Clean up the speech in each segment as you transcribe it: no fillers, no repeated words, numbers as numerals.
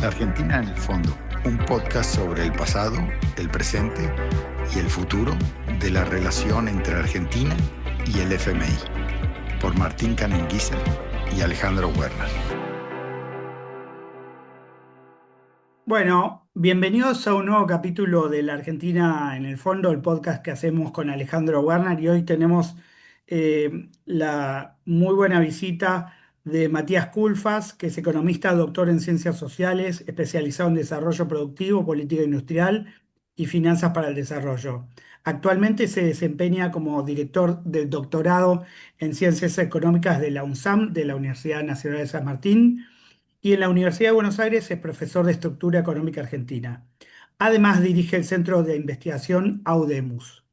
Argentina en el fondo, un podcast sobre el pasado, el presente y el futuro de la relación entre Argentina y el FMI, por Martín Canenguícer y Alejandro Werner. Bueno, bienvenidos a un nuevo capítulo de La Argentina en el fondo, el podcast que hacemos con Alejandro Werner, y hoy tenemos la muy buena visita de Matías Culfas, que es economista, doctor en ciencias sociales, especializado en desarrollo productivo, política industrial y finanzas para el desarrollo. Actualmente se desempeña como director del doctorado en ciencias económicas de la UNSAM, de la Universidad Nacional de San Martín, y en la Universidad de Buenos Aires es profesor de Estructura Económica Argentina. Además, dirige el Centro de Investigación Audemus.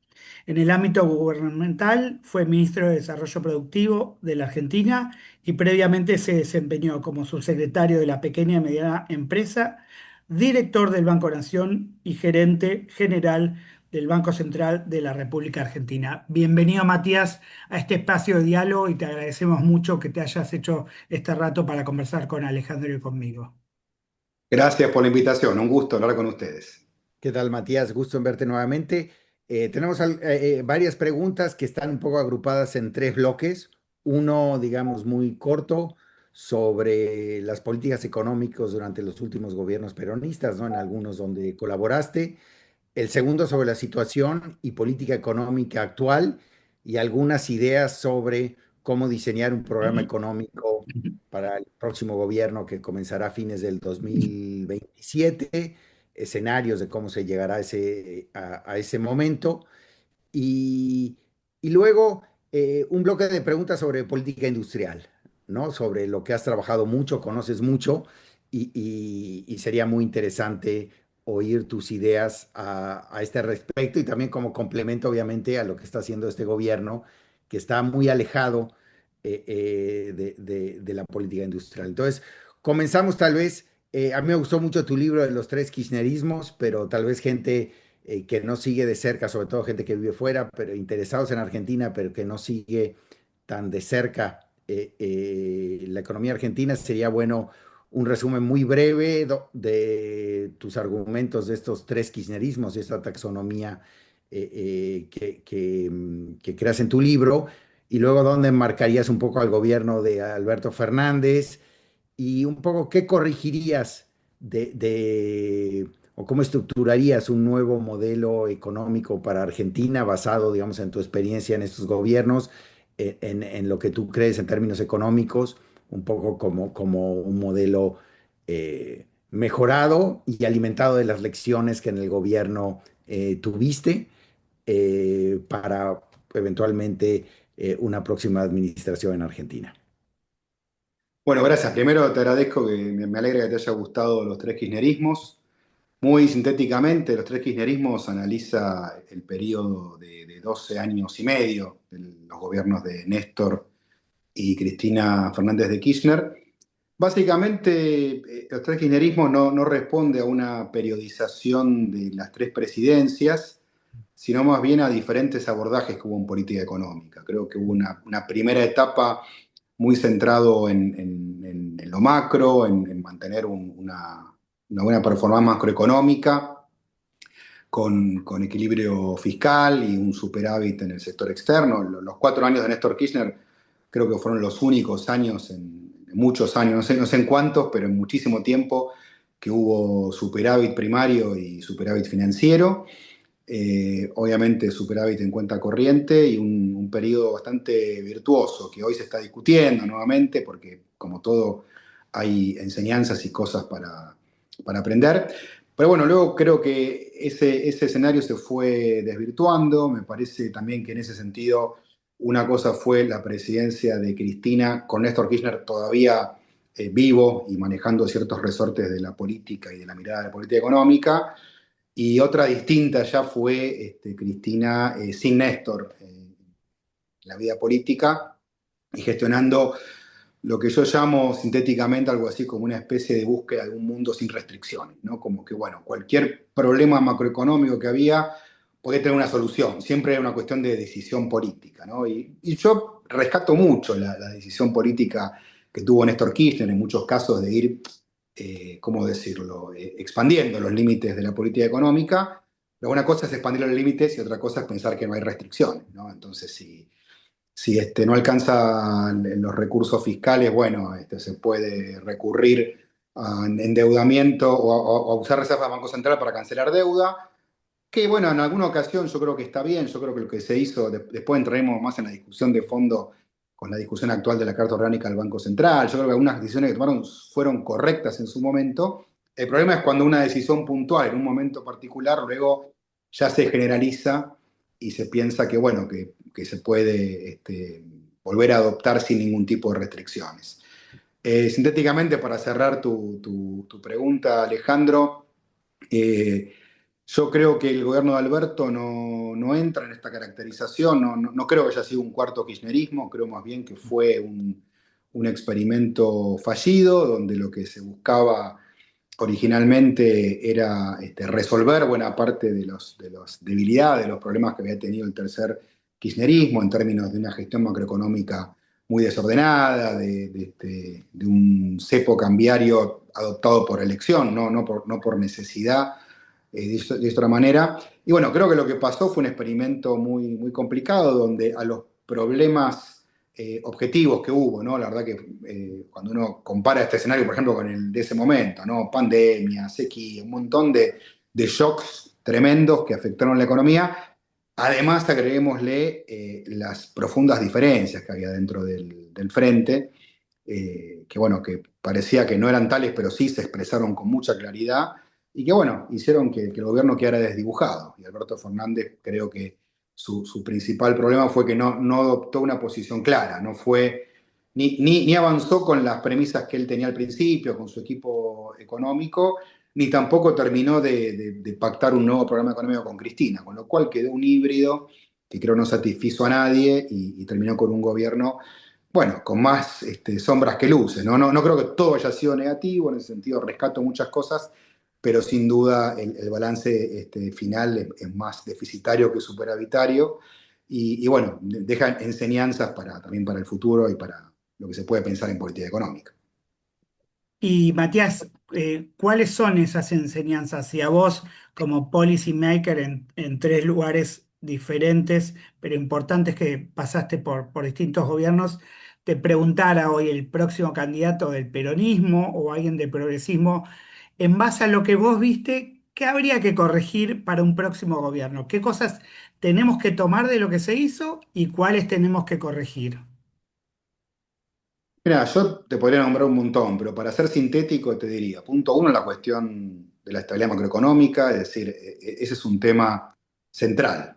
En el ámbito gubernamental fue ministro de Desarrollo Productivo de la Argentina y previamente se desempeñó como subsecretario de la Pequeña y Mediana Empresa, director del Banco Nación y gerente general del Banco Central de la República Argentina. Bienvenido, Matías, a este espacio de diálogo y te agradecemos mucho que te hayas hecho este rato para conversar con Alejandro y conmigo. Gracias por la invitación, un gusto hablar con ustedes. ¿Qué tal, Matías? Gusto en verte nuevamente. Tenemos varias preguntas que están un poco agrupadas en tres bloques. Uno, digamos, muy corto sobre las políticas económicas durante los últimos gobiernos peronistas, ¿no? En algunos donde colaboraste. El segundo sobre la situación y política económica actual y algunas ideas sobre cómo diseñar un programa económico para el próximo gobierno que comenzará a fines del 2027, escenarios de cómo se llegará a ese momento. Y, y luego un bloque de preguntas sobre política industrial, ¿no? Sobre lo que has trabajado mucho, conoces mucho y sería muy interesante oír tus ideas a este respecto y también como complemento, obviamente, a lo que está haciendo este gobierno, que está muy alejado de la política industrial. Entonces, comenzamos tal vez, a mí me gustó mucho tu libro de los tres kirchnerismos, pero tal vez gente que no sigue de cerca, sobre todo gente que vive fuera, pero interesados en Argentina, pero que no sigue tan de cerca la economía argentina, sería bueno un resumen muy breve de tus argumentos de estos tres kirchnerismos y esta taxonomía que creas en tu libro, y luego dónde enmarcarías un poco al gobierno de Alberto Fernández y un poco qué corregirías o cómo estructurarías un nuevo modelo económico para Argentina basado, digamos, en tu experiencia en estos gobiernos, en lo que tú crees en términos económicos, un poco como un modelo mejorado y alimentado de las lecciones que en el gobierno tuviste para eventualmente una próxima administración en Argentina. Bueno, gracias. Primero te agradezco que me alegra que te haya gustado los tres kirchnerismos. Muy sintéticamente, los tres kirchnerismos analiza el periodo de 12 años y medio de los gobiernos de Néstor y Cristina Fernández de Kirchner. Básicamente, los tres kirchnerismos no responde a una periodización de las tres presidencias, sino más bien a diferentes abordajes que hubo en política económica. Creo que hubo una primera etapa muy centrado en lo macro, en mantener una buena performance macroeconómica, con equilibrio fiscal y un superávit en el sector externo. Los 4 años de Néstor Kirchner creo que fueron los únicos años, en muchos años, no sé en cuántos, pero en muchísimo tiempo, que hubo superávit primario y superávit financiero. Obviamente superávit en cuenta corriente y un periodo bastante virtuoso que hoy se está discutiendo nuevamente porque como todo hay enseñanzas y cosas para aprender. Pero bueno, luego creo que ese escenario se fue desvirtuando. Me parece también que en ese sentido una cosa fue la presidencia de Cristina con Néstor Kirchner todavía vivo y manejando ciertos resortes de la política y de la mirada de la política económica. Y otra distinta ya fue Cristina sin Néstor en la vida política y gestionando lo que yo llamo sintéticamente algo así como una especie de búsqueda de un mundo sin restricciones, ¿no? Como que, bueno, cualquier problema macroeconómico que había podía tener una solución, siempre era una cuestión de decisión política, ¿no? Y yo rescato mucho la decisión política que tuvo Néstor Kirchner en muchos casos de ir ¿cómo decirlo?, expandiendo los límites de la política económica. Pero una cosa es expandir los límites y otra cosa es pensar que no hay restricciones, ¿no? Entonces, si no alcanzan los recursos fiscales, bueno, se puede recurrir a endeudamiento o a usar reservas del Banco Central para cancelar deuda, que bueno, en alguna ocasión yo creo que está bien. Yo creo que lo que se hizo, después entraremos más en la discusión de fondo con la discusión actual de la Carta Orgánica del Banco Central. Yo creo que algunas decisiones que tomaron fueron correctas en su momento. El problema es cuando una decisión puntual en un momento particular luego ya se generaliza y se piensa que, bueno, que se puede volver a adoptar sin ningún tipo de restricciones. Sintéticamente, para cerrar tu pregunta, Alejandro, yo creo que el gobierno de Alberto no entra en esta caracterización. No creo que haya sido un cuarto kirchnerismo, creo más bien que fue un experimento fallido, donde lo que se buscaba originalmente era resolver buena parte de las debilidades, de los problemas que había tenido el tercer kirchnerismo en términos de una gestión macroeconómica muy desordenada, de un cepo cambiario adoptado por elección, no por necesidad, de otra manera. Y bueno, creo que lo que pasó fue un experimento muy, muy complicado, donde a los problemas objetivos que hubo, ¿no? La verdad que cuando uno compara este escenario, por ejemplo, con el de ese momento, ¿no? Pandemia, sequía, un montón de shocks tremendos que afectaron la economía. Además, agreguémosle las profundas diferencias que había dentro del frente, que bueno, que parecía que no eran tales, pero sí se expresaron con mucha claridad, y que bueno, hicieron que el gobierno quedara desdibujado. Y Alberto Fernández, creo que su principal problema fue que no adoptó una posición clara, no fue, ni avanzó con las premisas que él tenía al principio, con su equipo económico, ni tampoco terminó de pactar un nuevo programa económico con Cristina, con lo cual quedó un híbrido que creo no satisfizo a nadie y terminó con un gobierno, bueno, con más sombras que luces, ¿no? No creo que todo haya sido negativo, en ese sentido rescato muchas cosas, pero sin duda el balance final es más deficitario que superavitario, y bueno, deja enseñanzas también para el futuro y para lo que se puede pensar en política económica. Y Matías, ¿cuáles son esas enseñanzas? Y a vos, como policy maker en tres lugares diferentes, pero importantes, que pasaste por distintos gobiernos, te preguntara hoy el próximo candidato del peronismo o alguien del progresismo, en base a lo que vos viste, ¿qué habría que corregir para un próximo gobierno? ¿Qué cosas tenemos que tomar de lo que se hizo y cuáles tenemos que corregir? Mira, yo te podría nombrar un montón, pero para ser sintético te diría, punto uno, la cuestión de la estabilidad macroeconómica. Es decir, ese es un tema central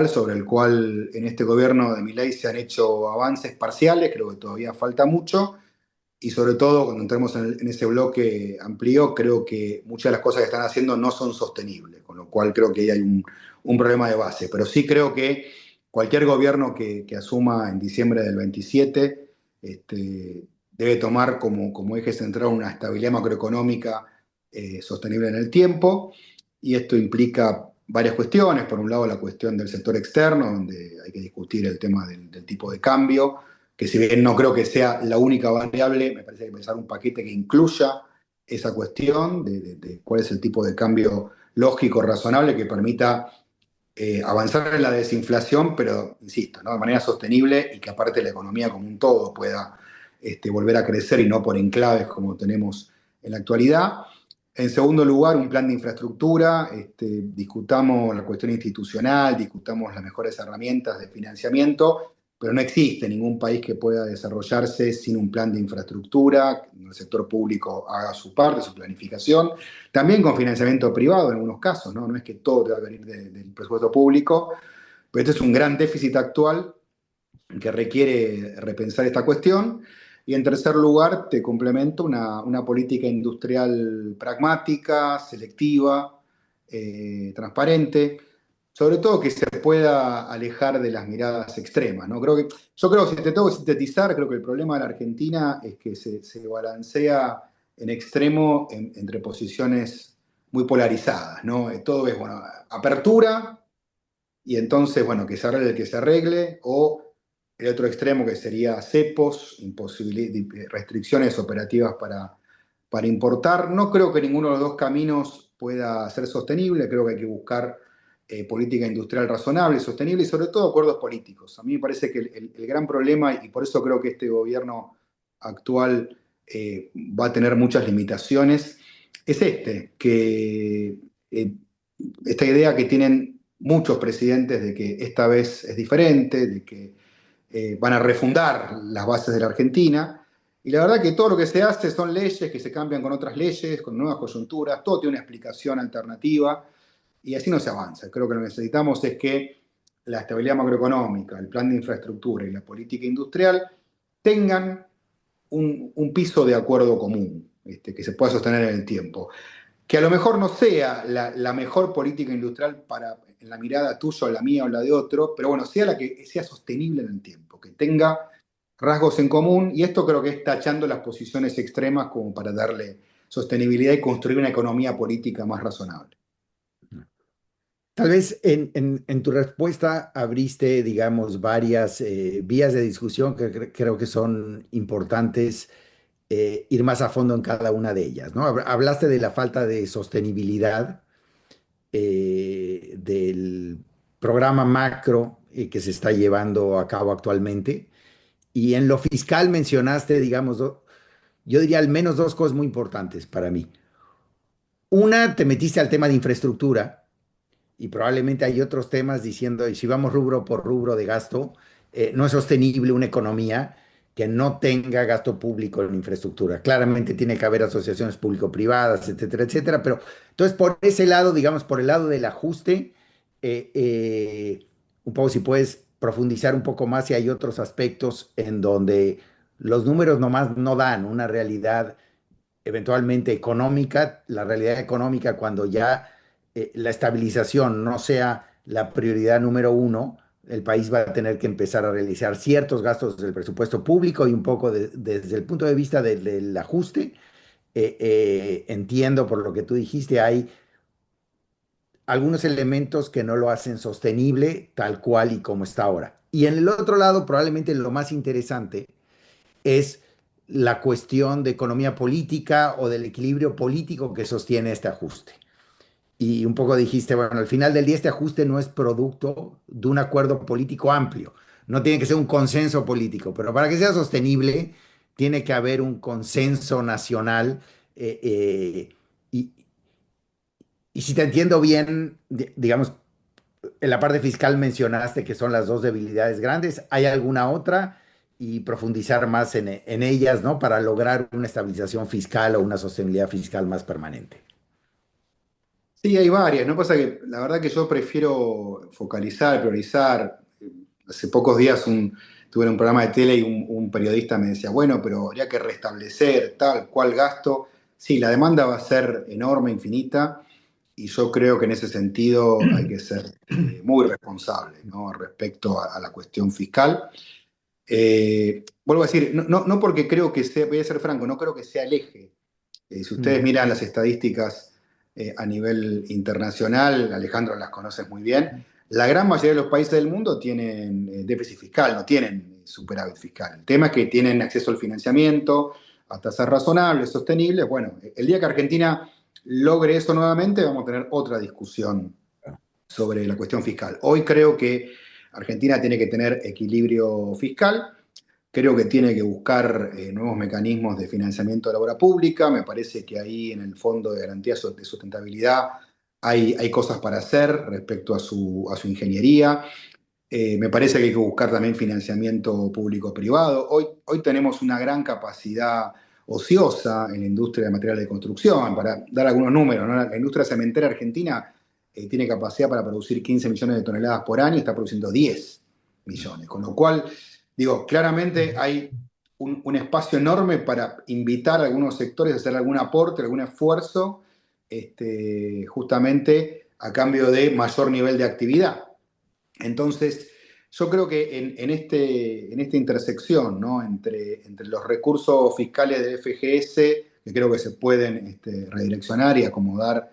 sobre el cual en este gobierno de Milei se han hecho avances parciales. Creo que todavía falta mucho, y sobre todo cuando entremos en ese bloque amplio, creo que muchas de las cosas que están haciendo no son sostenibles, con lo cual creo que ahí hay un problema de base. Pero sí creo que cualquier gobierno que asuma en diciembre del 27 debe tomar como eje central una estabilidad macroeconómica sostenible en el tiempo, y esto implica varias cuestiones. Por un lado, la cuestión del sector externo, donde hay que discutir el tema del tipo de cambio, que si bien no creo que sea la única variable, me parece que hay que pensar un paquete que incluya esa cuestión de cuál es el tipo de cambio lógico, razonable, que permita avanzar en la desinflación, pero, insisto, ¿no?, de manera sostenible, y que aparte la economía como un todo pueda volver a crecer y no por enclaves como tenemos en la actualidad. En segundo lugar, un plan de infraestructura. Discutamos la cuestión institucional, discutamos las mejores herramientas de financiamiento, pero no existe ningún país que pueda desarrollarse sin un plan de infraestructura. El sector público haga su parte, su planificación, también con financiamiento privado en algunos casos, ¿no? No es que todo deba venir del presupuesto público, pero este es un gran déficit actual que requiere repensar esta cuestión. Y en tercer lugar, te complemento una política industrial pragmática, selectiva, transparente, sobre todo que se pueda alejar de las miradas extremas, ¿no? Yo creo que, si te tengo que sintetizar, creo que el problema de la Argentina es que se balancea en extremo entre posiciones muy polarizadas, ¿no? Todo es, bueno, apertura, y entonces, bueno, que se arregle el que se arregle, o el otro extremo, que sería cepos, restricciones operativas para para importar. No creo que ninguno de los dos caminos pueda ser sostenible, creo que hay que buscar política industrial razonable, sostenible y sobre todo acuerdos políticos. A mí me parece que el gran problema, y por eso creo que este gobierno actual va a tener muchas limitaciones, es que esta idea que tienen muchos presidentes de que esta vez es diferente, de que van a refundar las bases de la Argentina. Y la verdad que todo lo que se hace son leyes que se cambian con otras leyes, con nuevas coyunturas, todo tiene una explicación alternativa y así no se avanza. Creo que lo que necesitamos es que la estabilidad macroeconómica, el plan de infraestructura y la política industrial tengan un piso de acuerdo común, que se pueda sostener en el tiempo. Que a lo mejor no sea la mejor política industrial en la mirada tuya o la mía o la de otro, pero bueno, sea la que sea sostenible en el tiempo, que tenga rasgos en común, y esto creo que es tachando las posiciones extremas como para darle sostenibilidad y construir una economía política más razonable. Tal vez en tu respuesta abriste, digamos, varias vías de discusión que creo que son importantes ir más a fondo en cada una de ellas, ¿no? Hablaste de la falta de sostenibilidad del programa macro que se está llevando a cabo actualmente. Y en lo fiscal mencionaste, digamos, yo diría al menos dos cosas muy importantes para mí. Una, te metiste al tema de infraestructura y probablemente hay otros temas diciendo, y si vamos rubro por rubro de gasto, no es sostenible una economía que no tenga gasto público en infraestructura. Claramente tiene que haber asociaciones público-privadas, etcétera, etcétera, pero entonces por ese lado, digamos, por el lado del ajuste, un poco si puedes profundizar un poco más si hay otros aspectos en donde los números nomás no dan una realidad eventualmente económica, la realidad económica cuando ya la estabilización no sea la prioridad número uno, el país va a tener que empezar a realizar ciertos gastos del presupuesto público y un poco desde el punto de vista del ajuste. Entiendo por lo que tú dijiste, hay algunos elementos que no lo hacen sostenible tal cual y como está ahora. Y en el otro lado, probablemente lo más interesante es la cuestión de economía política o del equilibrio político que sostiene este ajuste. Y un poco dijiste, bueno, al final del día este ajuste no es producto de un acuerdo político amplio, no tiene que ser un consenso político, pero para que sea sostenible tiene que haber un consenso nacional. eh, eh, y, y si te entiendo bien, digamos, en la parte fiscal mencionaste que son las dos debilidades grandes. ¿Hay alguna otra? Y profundizar más en ellas, ¿no? Para lograr una estabilización fiscal o una sostenibilidad fiscal más permanente. Sí, hay varias, ¿no? Pasa que la verdad que yo prefiero focalizar, priorizar. Hace pocos días tuve en un programa de tele y un periodista me decía, bueno, pero habría que restablecer tal cual gasto. Sí, la demanda va a ser enorme, infinita, y yo creo que en ese sentido hay que ser muy responsable, ¿no? Respecto a la cuestión fiscal. Vuelvo a decir, no porque creo que sea, voy a ser franco, no creo que sea el eje. Si ustedes Mm. miran las estadísticas a nivel internacional, Alejandro las conoces muy bien, la gran mayoría de los países del mundo tienen déficit fiscal, no tienen superávit fiscal. El tema es que tienen acceso al financiamiento a tasas razonables, sostenibles. Bueno, el día que Argentina logre eso nuevamente, vamos a tener otra discusión sobre la cuestión fiscal. Hoy creo que Argentina tiene que tener equilibrio fiscal. Creo que tiene que buscar nuevos mecanismos de financiamiento de la obra pública. Me parece que ahí en el Fondo de Garantía de Sustentabilidad hay cosas para hacer respecto a su ingeniería. Me parece que hay que buscar también financiamiento público-privado. Hoy tenemos una gran capacidad ociosa en la industria de materiales de construcción. Para dar algunos números, ¿no? La industria cementera argentina tiene capacidad para producir 15 millones de toneladas por año y está produciendo 10 millones. Con lo cual, digo, claramente hay un espacio enorme para invitar a algunos sectores a hacer algún aporte, algún esfuerzo, justamente a cambio de mayor nivel de actividad. Entonces, yo creo que en esta intersección, ¿no? entre los recursos fiscales del FGS, que creo que se pueden redireccionar y acomodar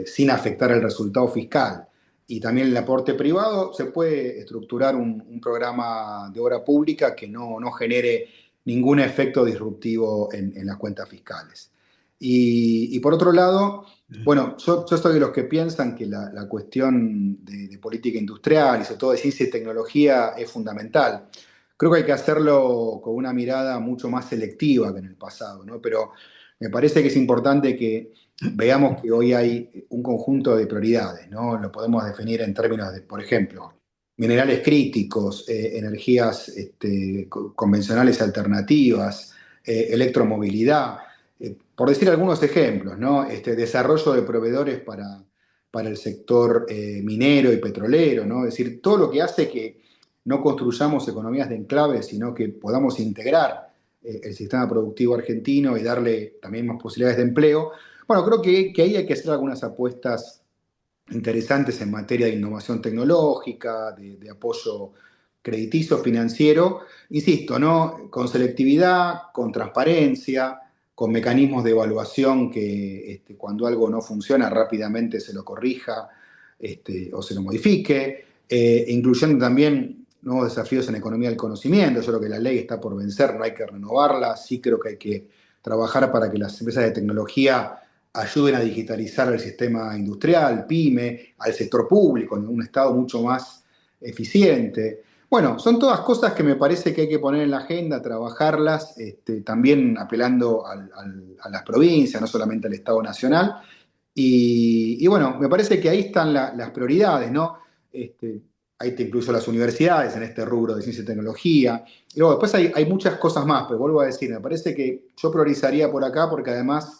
sin afectar el resultado fiscal, y también el aporte privado, se puede estructurar un programa de obra pública que no genere ningún efecto disruptivo en las cuentas fiscales. Y por otro lado, bueno, yo soy de los que piensan que la cuestión de política industrial y sobre todo de ciencia y tecnología es fundamental. Creo que hay que hacerlo con una mirada mucho más selectiva que en el pasado, ¿no? Pero me parece que es importante que veamos que hoy hay un conjunto de prioridades, ¿no? Lo podemos definir en términos de, por ejemplo, minerales críticos, energías convencionales alternativas, electromovilidad, por decir algunos ejemplos, ¿no? Desarrollo de proveedores para el sector minero y petrolero, ¿no? Es decir, todo lo que hace que no construyamos economías de enclave, sino que podamos integrar el sistema productivo argentino y darle también más posibilidades de empleo. Bueno, creo que ahí hay que hacer algunas apuestas interesantes en materia de innovación tecnológica, de apoyo crediticio financiero, insisto, ¿no? Con selectividad, con transparencia, con mecanismos de evaluación que cuando algo no funciona rápidamente se lo corrija o se lo modifique, incluyendo también nuevos desafíos en economía del conocimiento. Yo creo que la ley está por vencer, no hay que renovarla, sí creo que hay que trabajar para que las empresas de tecnología ayuden a digitalizar el sistema industrial, PYME, al sector público, en un Estado mucho más eficiente. Bueno, son todas cosas que me parece que hay que poner en la agenda, trabajarlas, también apelando a las provincias, no solamente al Estado Nacional. Y bueno, me parece que ahí están las prioridades, ¿no? Ahí te incluyo las universidades en este rubro de ciencia y tecnología. Y luego después hay muchas cosas más, pero vuelvo a decir, me parece que yo priorizaría por acá porque además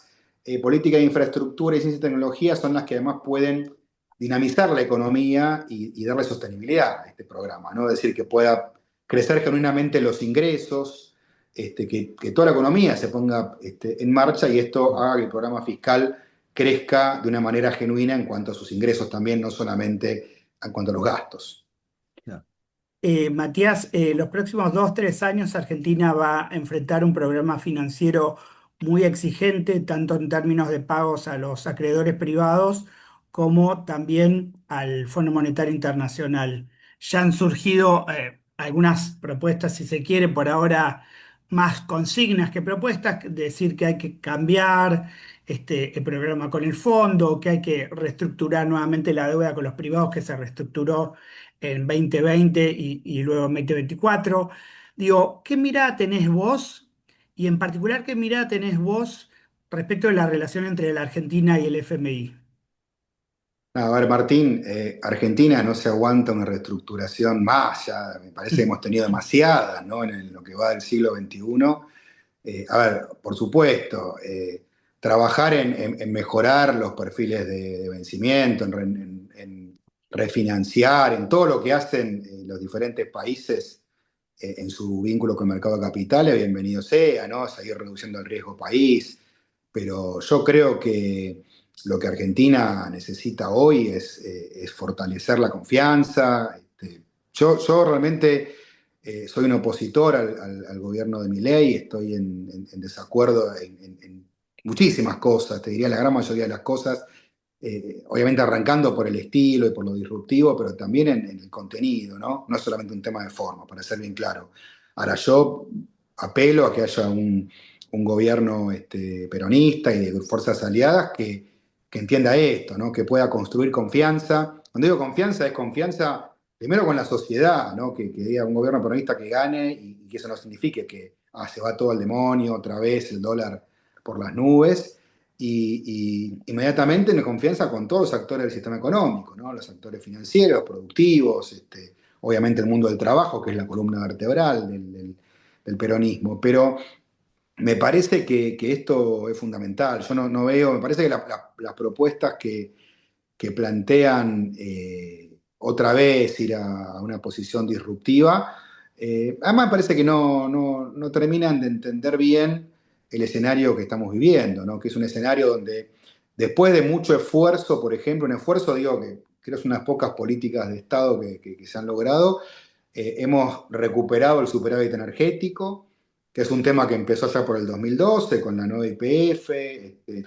política de infraestructura y ciencia y tecnología son las que además pueden dinamizar la economía y darle sostenibilidad a este programa, ¿no? Es decir, que pueda crecer genuinamente los ingresos, que toda la economía se ponga en marcha y esto haga que el programa fiscal crezca de una manera genuina en cuanto a sus ingresos también, no solamente en cuanto a los gastos. Matías, los próximos 2, 3 años Argentina va a enfrentar un programa financiero muy exigente, tanto en términos de pagos a los acreedores privados como también al Fondo Monetario Internacional. Ya han surgido algunas propuestas, si se quiere, por ahora más consignas que propuestas, decir que hay que cambiar el programa con el fondo, que hay que reestructurar nuevamente la deuda con los privados que se reestructuró en 2020 y luego en 2024. Digo, ¿qué mirada tenés vos? Y en particular, ¿qué mirada tenés vos respecto de la relación entre la Argentina y el FMI? A ver, Martín, Argentina no se aguanta una reestructuración más, ya me parece que hemos tenido demasiadas, ¿no? En lo que va del siglo XXI. A ver, por supuesto, trabajar en mejorar los perfiles de vencimiento, en refinanciar, en todo lo que hacen los diferentes países en su vínculo con el mercado de capitales, bienvenido sea, ¿no? Seguir reduciendo el riesgo país, pero yo creo que lo que Argentina necesita hoy es fortalecer la confianza. Yo realmente soy un opositor al gobierno de Milei, estoy en desacuerdo en muchísimas cosas, te diría la gran mayoría de las cosas, obviamente arrancando por el estilo y por lo disruptivo, pero también en el contenido, ¿no? No es solamente un tema de forma, para ser bien claro. Ahora, yo apelo a que haya un gobierno peronista y de fuerzas aliadas que entienda esto, ¿no? Que pueda construir confianza. Cuando digo confianza, es confianza primero con la sociedad, ¿no? Que diga un gobierno peronista que gane y que eso no signifique que se va todo al demonio, otra vez el dólar por las nubes. Y inmediatamente en confianza con todos los actores del sistema económico, ¿no? Los actores financieros, productivos, obviamente el mundo del trabajo, que es la columna vertebral del peronismo. Pero me parece que esto es fundamental. Yo no veo, me parece que las propuestas que plantean otra vez ir a una posición disruptiva, además me parece que no terminan de entender bien el escenario que estamos viviendo, ¿no? Que es un escenario donde después de mucho esfuerzo, por ejemplo, un esfuerzo, digo, que creo que es unas pocas políticas de Estado que se han logrado, hemos recuperado el superávit energético, que es un tema que empezó ya por el 2012 con la nueva YPF,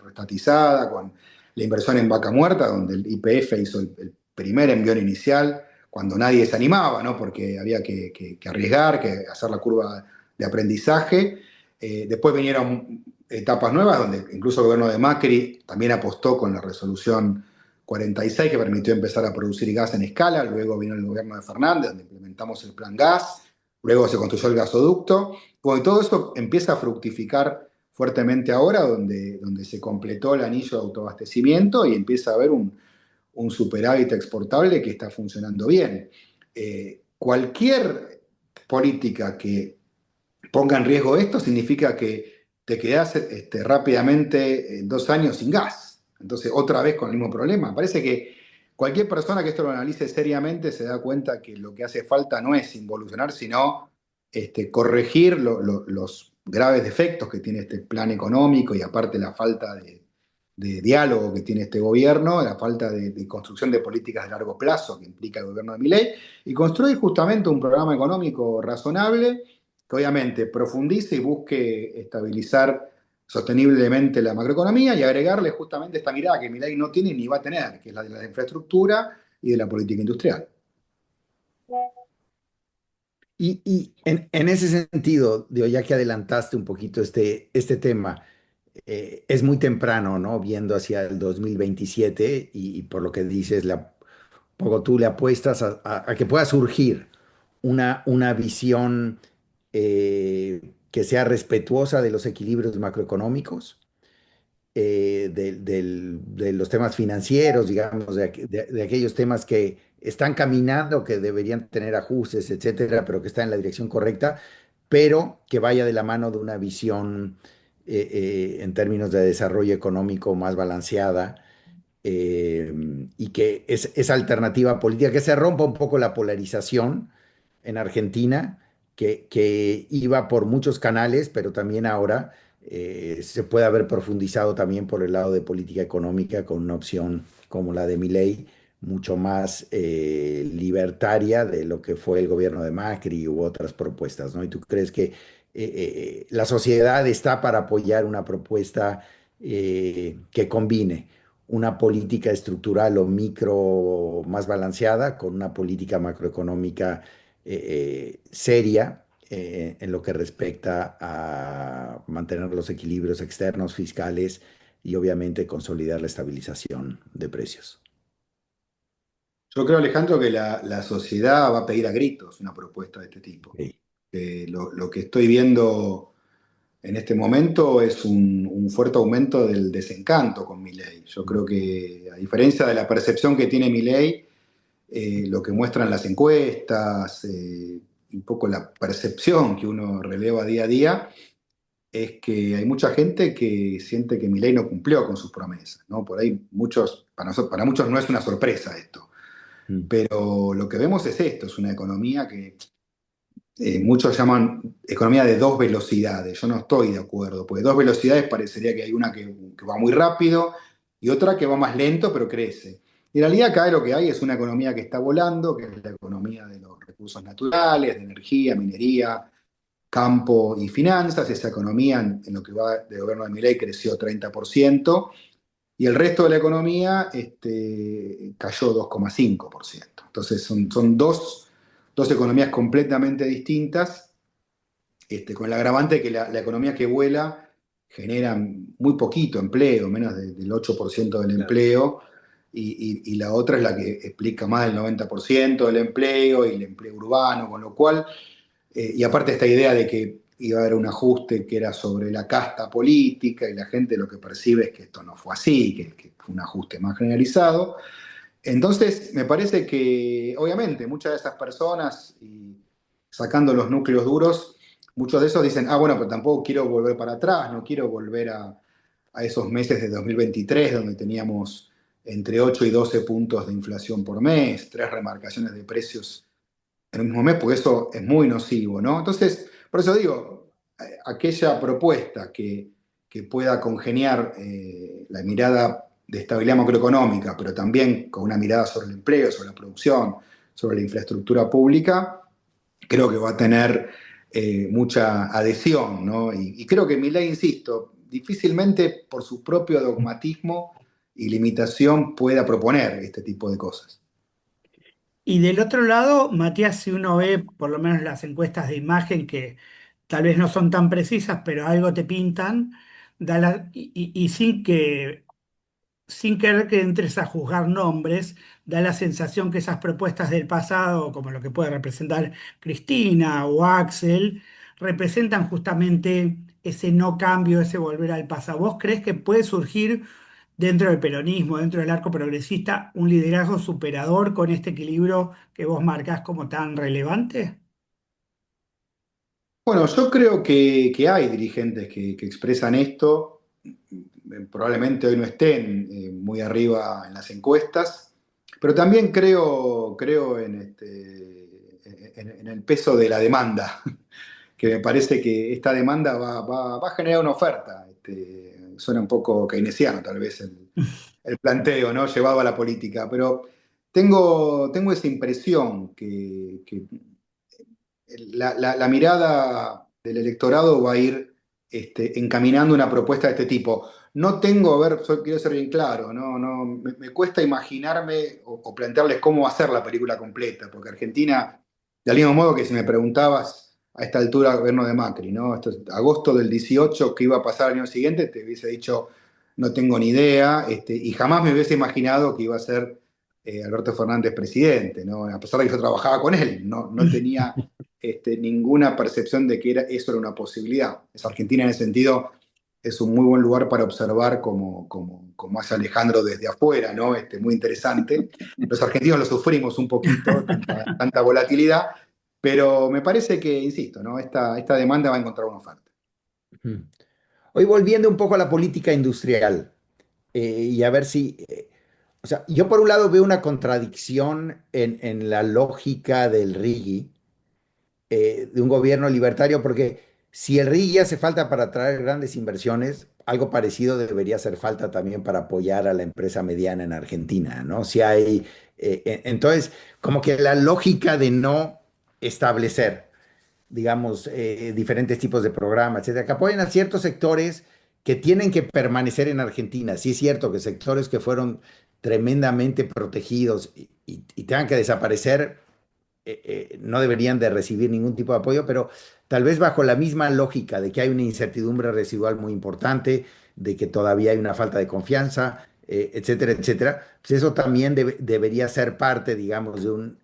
restatizada, con la inversión en Vaca Muerta, donde el YPF hizo el primer envión inicial, cuando nadie se animaba, ¿no? Porque había que arriesgar, que hacer la curva de aprendizaje. Después vinieron etapas nuevas, donde incluso el gobierno de Macri también apostó con la resolución 46, que permitió empezar a producir gas en escala. Luego vino el gobierno de Fernández, donde implementamos el plan gas. Luego se construyó el gasoducto. Bueno, y todo eso empieza a fructificar fuertemente ahora, donde se completó el anillo de autoabastecimiento y empieza a haber un superávit exportable que está funcionando bien. Cualquier política que ponga en riesgo esto significa que te quedás rápidamente en 2 años sin gas. Entonces, otra vez con el mismo problema. Parece que cualquier persona que esto lo analice seriamente se da cuenta que lo que hace falta no es involucionar, sino corregir los graves defectos que tiene este plan económico y aparte la falta de diálogo que tiene este gobierno, la falta de construcción de políticas de largo plazo que implica el gobierno de Milei, y construir justamente un programa económico razonable que obviamente profundice y busque estabilizar sosteniblemente la macroeconomía y agregarle justamente esta mirada que Milei no tiene ni va a tener, que es la de la infraestructura y de la política industrial. Y en ese sentido, digo, ya que adelantaste un poquito este tema, es muy temprano, ¿no? Viendo hacia el 2027 y por lo que dices, poco tú le apuestas a que pueda surgir una visión que sea respetuosa de los equilibrios macroeconómicos, de los temas financieros, digamos, de aquellos temas que están caminando, que deberían tener ajustes, etcétera, pero que están en la dirección correcta, pero que vaya de la mano de una visión en términos de desarrollo económico más balanceada, y que esa alternativa política, que se rompa un poco la polarización en Argentina, que iba por muchos canales, pero también ahora se puede haber profundizado también por el lado de política económica con una opción como la de Milei, mucho más libertaria de lo que fue el gobierno de Macri u otras propuestas, ¿no? ¿Y tú crees que la sociedad está para apoyar una propuesta que combine una política estructural o micro más balanceada con una política macroeconómica seria en lo que respecta a mantener los equilibrios externos, fiscales y obviamente consolidar la estabilización de precios? Yo creo, Alejandro, que la sociedad va a pedir a gritos una propuesta de este tipo. Ok. Lo que estoy viendo en este momento es un fuerte aumento del desencanto con Milei. Yo creo que, a diferencia de la percepción que tiene Milei, lo que muestran las encuestas, un poco la percepción que uno releva día a día, es que hay mucha gente que siente que Milei no cumplió con sus promesas, ¿no? Por ahí para muchos no es una sorpresa esto, Mm. pero lo que vemos es esto, es una economía que muchos llaman economía de dos velocidades. Yo no estoy de acuerdo, porque dos velocidades parecería que hay una que va muy rápido y otra que va más lento, pero crece. Y en realidad acá lo que hay es una economía que está volando, que es la economía de los recursos naturales, de energía, minería, campo y finanzas. Esa economía en lo que va del gobierno de Milei creció 30% y el resto de la economía cayó 2,5%. Entonces son dos economías completamente distintas, con el agravante de que la economía que vuela genera muy poquito empleo, menos del 8% del Claro. empleo, y la otra es la que explica más del 90% del empleo y el empleo urbano, con lo cual, y aparte esta idea de que iba a haber un ajuste que era sobre la casta política y la gente lo que percibe es que esto no fue así, que fue un ajuste más generalizado. Entonces, me parece que, obviamente, muchas de esas personas, y sacando los núcleos duros, muchos de esos dicen, bueno, pero tampoco quiero volver para atrás, no quiero volver a esos meses de 2023 donde teníamos entre 8 y 12 puntos de inflación por mes, 3 remarcaciones de precios en un mismo mes, porque eso es muy nocivo, ¿no? Entonces, por eso digo, aquella propuesta que pueda congeniar la mirada de estabilidad macroeconómica, pero también con una mirada sobre el empleo, sobre la producción, sobre la infraestructura pública, creo que va a tener mucha adhesión, ¿no? Y creo que Milei, insisto, difícilmente por su propio dogmatismo y limitación pueda proponer este tipo de cosas. Y del otro lado, Matías, si uno ve por lo menos las encuestas de imagen, que tal vez no son tan precisas, pero algo te pintan, y sin querer que entres a juzgar nombres, da la sensación que esas propuestas del pasado, como lo que puede representar Cristina o Axel, representan justamente ese no cambio, ese volver al pasado. ¿Vos crees que puede surgir dentro del peronismo, dentro del arco progresista, un liderazgo superador con este equilibrio que vos marcás como tan relevante? Bueno, yo creo que hay dirigentes que expresan esto. Probablemente hoy no estén muy arriba en las encuestas, pero también creo en el peso de la demanda, que me parece que esta demanda va a generar una oferta. Suena un poco keynesiano tal vez el planteo, ¿no? Llevado a la política, pero tengo esa impresión que la mirada del electorado va a ir encaminando una propuesta de este tipo. No tengo, a ver, quiero ser bien claro, me cuesta imaginarme o plantearles cómo va a ser la película completa, porque Argentina, del mismo modo que si me preguntabas a esta altura el gobierno de Macri, ¿no? Esto es agosto del 18, ¿qué iba a pasar el año siguiente? Te hubiese dicho, no tengo ni idea, y jamás me hubiese imaginado que iba a ser Alberto Fernández presidente, ¿no? A pesar de que yo trabajaba con él, no tenía ninguna percepción de que eso era una posibilidad. Argentina en ese sentido es un muy buen lugar para observar cómo hace Alejandro desde afuera, ¿no? Muy interesante. Los argentinos lo sufrimos un poquito, tanta volatilidad, pero me parece que, insisto, ¿no? Esta demanda va a encontrar una oferta. Ujú. Hoy volviendo un poco a la política industrial, y a ver si, o sea, yo por un lado veo una contradicción en la lógica del RIGI, de un gobierno libertario, porque si el RIGI hace falta para atraer grandes inversiones, algo parecido debería hacer falta también para apoyar a la empresa mediana en Argentina, ¿no? Si hay, entonces, como que la lógica de no establecer, digamos, diferentes tipos de programas, etcétera, que apoyen a ciertos sectores que tienen que permanecer en Argentina. Sí es cierto que sectores que fueron tremendamente protegidos y tengan que desaparecer, no deberían de recibir ningún tipo de apoyo, pero tal vez bajo la misma lógica de que hay una incertidumbre residual muy importante, de que todavía hay una falta de confianza, etcétera, etcétera, pues eso también debería ser parte, digamos, de un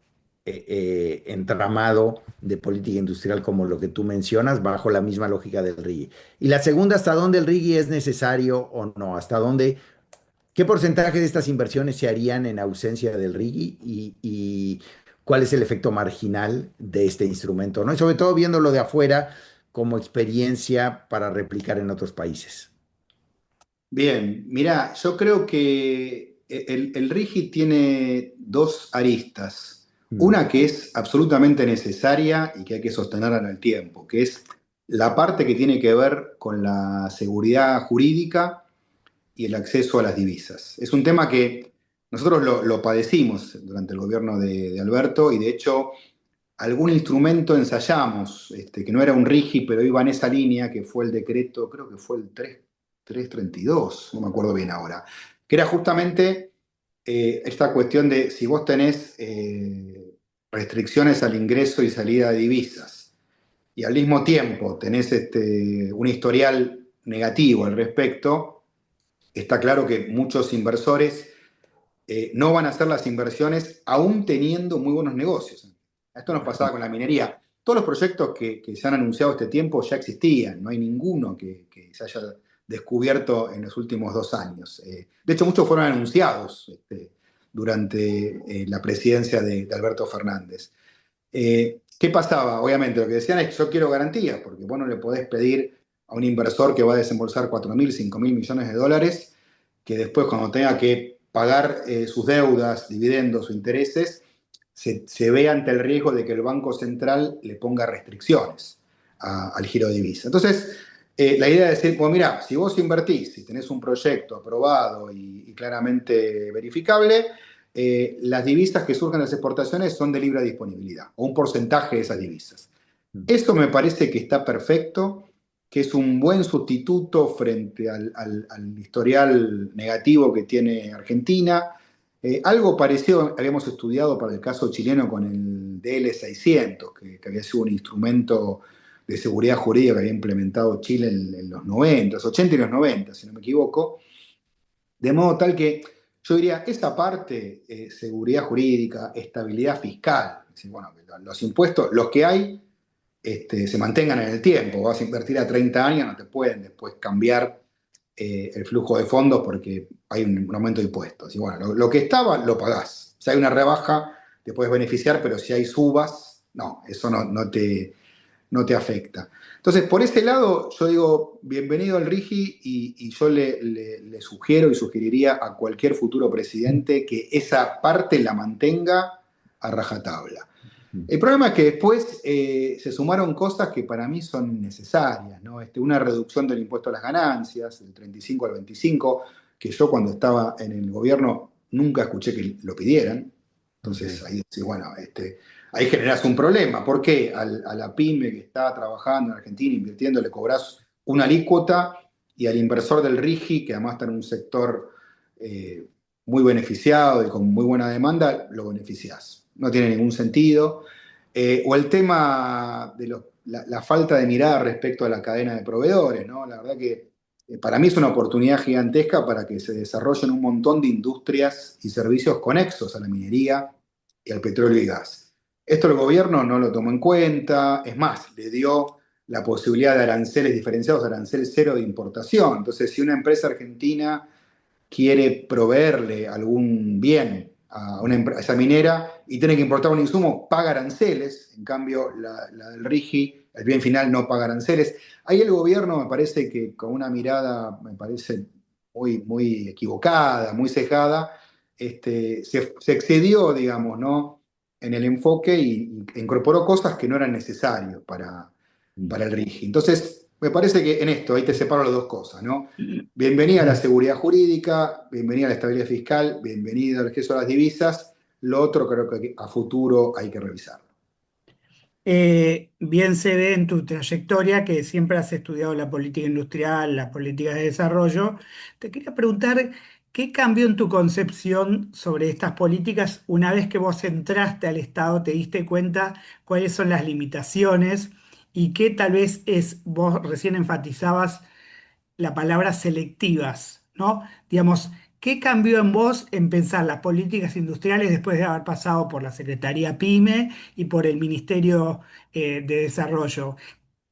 entramado de política industrial como lo que tú mencionas, bajo la misma lógica del RIGI. Y la segunda, ¿hasta dónde el RIGI es necesario o no? ¿Hasta dónde? ¿Qué porcentaje de estas inversiones se harían en ausencia del RIGI y cuál es el efecto marginal de este instrumento, ¿no? Y sobre todo viéndolo de afuera como experiencia para replicar en otros países. Bien, mirá, yo creo que el RIGI tiene dos aristas. Mm, Una que es absolutamente necesaria y que hay que sostenerla en el tiempo, que es la parte que tiene que ver con la seguridad jurídica y el acceso a las divisas. Es un tema que nosotros lo padecimos durante el gobierno de Alberto y de hecho algún instrumento ensayamos, que no era un RIGI, pero iba en esa línea, que fue el decreto, creo que fue el 332, no me acuerdo bien ahora, que era justamente esta cuestión de si vos tenés restricciones al ingreso y salida de divisas y al mismo tiempo tenés un historial negativo al respecto, está claro que muchos inversores no van a hacer las inversiones aún teniendo muy buenos negocios. Esto nos pasaba con la minería. Todos los proyectos que se han anunciado este tiempo ya existían, no hay ninguno que se haya descubierto en los últimos 2 años. De hecho, muchos fueron anunciados durante la presidencia de Alberto Fernández. ¿Qué pasaba? Obviamente, lo que decían es que yo quiero garantías, porque vos no le podés pedir a un inversor que va a desembolsar 4.000, 5.000 millones de dólares, que después cuando tenga que pagar sus deudas, dividendos o intereses, se ve ante el riesgo de que el Banco Central le ponga restricciones al giro de divisa. Entonces, la idea es decir, pues mira, si vos invertís, si tenés un proyecto aprobado y claramente verificable, las divisas que surgen de las exportaciones son de libre disponibilidad, o un porcentaje de esas divisas. mm, Eso me parece que está perfecto, que es un buen sustituto frente al historial negativo que tiene Argentina. Algo parecido habíamos estudiado para el caso chileno con el DL600, que había sido un instrumento de seguridad jurídica que había implementado Chile en los 90, los 80 y los 90, si no me equivoco, de modo tal que yo diría, esa parte, seguridad jurídica, estabilidad fiscal, es decir, bueno, que los impuestos, los que hay, se mantengan en el tiempo. Vas a invertir a 30 años, no te pueden después cambiar el flujo de fondos porque hay un aumento de impuestos. Y bueno, lo que estaba, lo pagás. Si hay una rebaja, te puedes beneficiar, pero si hay subas, no, eso no te afecta. Entonces, por ese lado, yo digo, bienvenido al RIGI y yo le sugiero y sugeriría a cualquier futuro presidente que esa parte la mantenga a rajatabla. El problema es que después se sumaron cosas que para mí son innecesarias, ¿no? Una reducción del impuesto a las ganancias, del 35 al 25, que yo cuando estaba en el gobierno nunca escuché que lo pidieran. Entonces ahí decís, bueno, ahí generás un problema. ¿Por qué a la pyme que está trabajando en Argentina, invirtiendo, le cobrás una alícuota y al inversor del RIGI, que además está en un sector muy beneficiado y con muy buena demanda, lo beneficiás? No tiene ningún sentido. O el tema de la falta de mirada respecto a la cadena de proveedores, ¿no? La verdad que para mí es una oportunidad gigantesca para que se desarrollen un montón de industrias y servicios conexos a la minería y al petróleo y gas. Esto el gobierno no lo tomó en cuenta, es más, le dio la posibilidad de aranceles diferenciados, arancel cero de importación. Entonces, si una empresa argentina quiere proveerle algún bien a esa minera y tiene que importar un insumo, paga aranceles. En cambio, la del RIGI, el bien final, no paga aranceles. Ahí el gobierno me parece que con una mirada, me parece muy equivocada, muy sesgada, se excedió, digamos, ¿no?, en el enfoque y incorporó cosas que no eran necesarias para el RIGI. Entonces, me parece que en esto, ahí te separo las dos cosas, ¿no? Bienvenida a la seguridad jurídica, bienvenida a la estabilidad fiscal, bienvenida al acceso a las divisas. Lo otro creo que a futuro hay que revisarlo. Bien se ve en tu trayectoria que siempre has estudiado la política industrial, las políticas de desarrollo. Te quería preguntar, ¿qué cambió en tu concepción sobre estas políticas una vez que vos entraste al Estado, te diste cuenta cuáles son las limitaciones y qué tal vez vos recién enfatizabas la palabra selectivas, ¿no? Digamos, ¿qué cambió en vos en pensar las políticas industriales después de haber pasado por la Secretaría PYME y por el Ministerio de Desarrollo?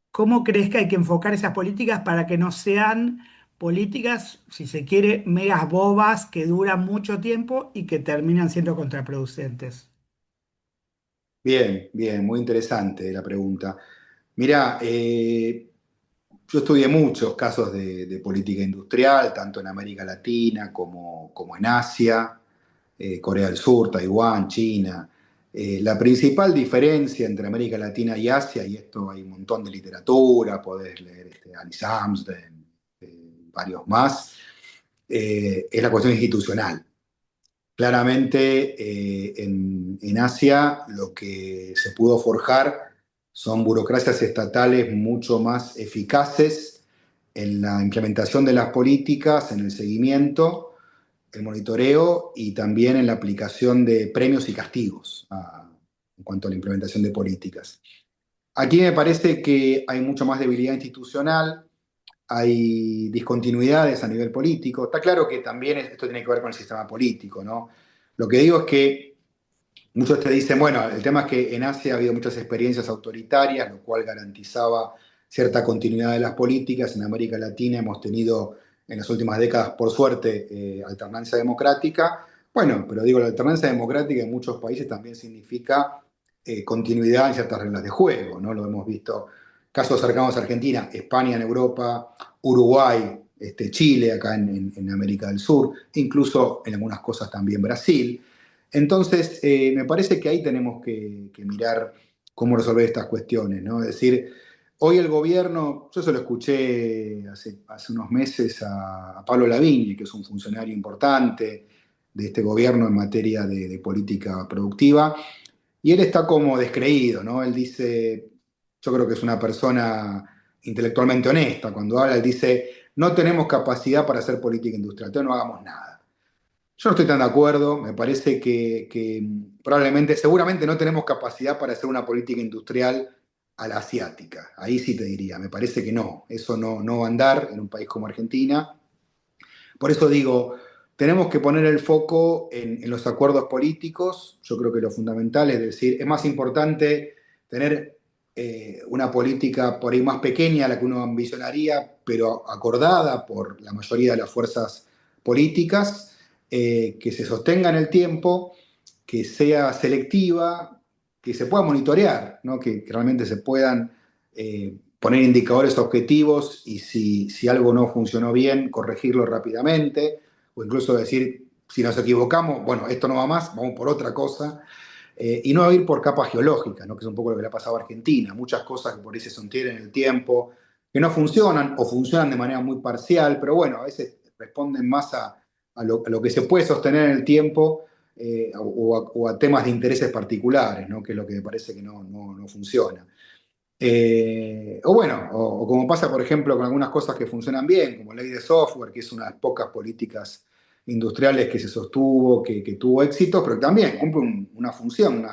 ¿Cómo crees que hay que enfocar esas políticas para que no sean políticas, si se quiere, megas bobas que duran mucho tiempo y que terminan siendo contraproducentes? Bien, bien, muy interesante la pregunta. Mirá, yo estudié muchos casos de política industrial, tanto en América Latina como en Asia, Corea del Sur, Taiwán, China. La principal diferencia entre América Latina y Asia, y esto hay un montón de literatura, podés leer Alice Amsden, varios más, es la cuestión institucional. Claramente, en Asia lo que se pudo forjar son burocracias estatales mucho más eficaces en la implementación de las políticas, en el seguimiento, el monitoreo y también en la aplicación de premios y castigos en cuanto a la implementación de políticas. Aquí me parece que hay mucho más debilidad institucional, hay discontinuidades a nivel político. Está claro que también esto tiene que ver con el sistema político, ¿no? Lo que digo es que muchos te dicen, bueno, el tema es que en Asia ha habido muchas experiencias autoritarias, lo cual garantizaba cierta continuidad de las políticas. En América Latina hemos tenido en las últimas décadas, por suerte, alternancia democrática. Bueno, pero digo, la alternancia democrática en muchos países también significa continuidad en ciertas reglas de juego, ¿no? Lo hemos visto, casos cercanos a Argentina, España en Europa, Uruguay, Chile acá en América del Sur, incluso en algunas cosas también Brasil. Entonces, me parece que ahí tenemos que mirar cómo resolver estas cuestiones, ¿no? Es decir, hoy el gobierno, yo se lo escuché hace unos meses a Pablo Lavigne, que es un funcionario importante de este gobierno en materia de política productiva, y él está como descreído, ¿no? Él dice, yo creo que es una persona intelectualmente honesta, cuando habla, él dice, no tenemos capacidad para hacer política industrial, entonces no hagamos nada. Yo no estoy tan de acuerdo, me parece que seguramente no tenemos capacidad para hacer una política industrial a la asiática. Ahí sí te diría, me parece que no, eso no va a andar en un país como Argentina. Por eso digo, tenemos que poner el foco en los acuerdos políticos. Yo creo que lo fundamental es decir, es más importante tener una política por ahí más pequeña a la que uno ambicionaría, pero acordada por la mayoría de las fuerzas políticas, que se sostenga en el tiempo, que sea selectiva, que se pueda monitorear, ¿no? Que realmente se puedan poner indicadores objetivos y si algo no funcionó bien, corregirlo rápidamente, o incluso decir, si nos equivocamos, bueno, esto no va más, vamos por otra cosa, y no ir por capas geológicas, ¿no? Que es un poco lo que le ha pasado a Argentina, muchas cosas que por ahí se sostienen en el tiempo, que no funcionan o funcionan de manera muy parcial, pero bueno, a veces responden más a lo que se puede sostener en el tiempo o a temas de intereses particulares, ¿no? Que es lo que me parece que no funciona. O bueno, o como pasa, por ejemplo, con algunas cosas que funcionan bien, como ley de software, que es una de las pocas políticas industriales que se sostuvo, que tuvo éxito, pero también cumple una función.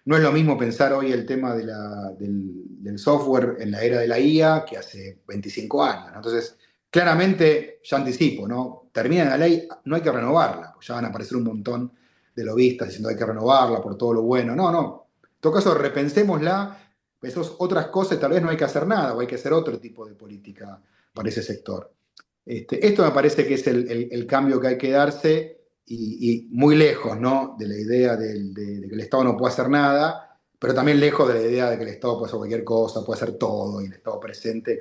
No es lo mismo pensar hoy el tema del software en la era de la IA que hace 25 años, ¿no? Entonces, claramente, ya anticipo, ¿no? Termina la ley, no hay que renovarla, pues ya van a aparecer un montón de lobistas diciendo hay que renovarla por todo lo bueno. No. En todo caso, repensémosla. Esas otras cosas tal vez no hay que hacer nada o hay que hacer otro tipo de política para ese sector. Esto me parece que es el cambio que hay que darse y muy lejos, ¿no? De la idea de que el Estado no puede hacer nada, pero también lejos de la idea de que el Estado puede hacer cualquier cosa, puede hacer todo, y el Estado presente